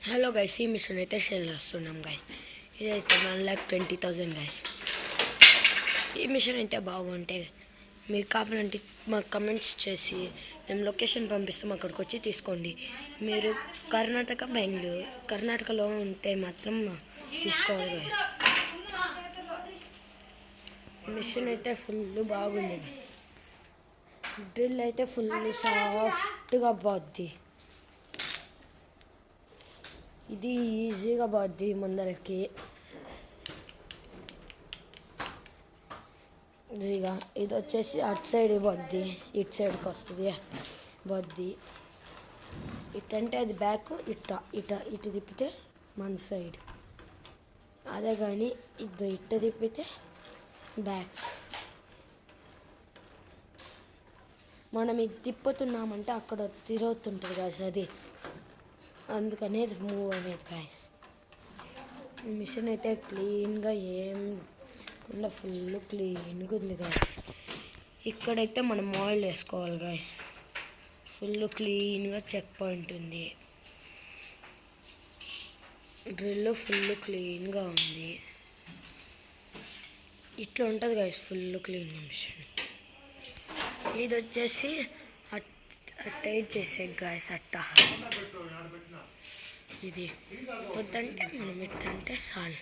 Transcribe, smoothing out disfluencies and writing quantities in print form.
Hello guys, ఈ machine అయితే share చేస్తున్నాం గైస్. ఇదైతే 1,20,000 గైస్. ఈ మిషన్ అయితే బాగుంటే మీరు కావాలంటే మాకు కమెంట్స్ చేసి మేము లొకేషన్ పంపిస్తాం, అక్కడికి వచ్చి తీసుకోండి. మీరు కర్ణాటకలో ఉంటే మాత్రం తీసుకోవాలి గైస్. మిషన్ అయితే ఫుల్ బాగుంది గైస్. డ్రిల్ అయితే ఫుల్ సాఫ్ట్గా పోద్ది. ఇది ఈజీగా పోద్ది ముందరకి. ఇదిగా ఇది వచ్చేసి అటు సైడ్ పోద్ది, ఇటు సైడ్కి వస్తుంది పోద్ది. ఇటంటే అది బ్యాక్, ఇటు తిప్పితే మన సైడ్. అదే కానీ ఇటు తిప్పితే బ్యాక్. మనం ఇది తిప్పుతున్నామంటే అక్కడ తిరుగుతుంటుంది గాయస్, అది అందుకనే ఇది మూవ్ అయ్యేది గాయస్. ఈ మిషన్ అయితే క్లీన్గా ఏం ఫుల్ క్లీన్గా ఉంది గాయస్. ఇక్కడైతే మనం ఆయిల్ వేసుకోవాలి గాయస్. ఫుల్ క్లీన్గా చెక్ పాయింట్ ఉంది. డ్రిల్ ఫుల్ క్లీన్గా ఉంది. ఇట్లా ఉంటుంది గాయస్ ఫుల్ క్లీన్గా మిషన్. ఇది వచ్చేసి టైట్ చేసే గాయస్ అట్ట. ఇది వద్దంటే మనం ఇట్టంటే చాలు.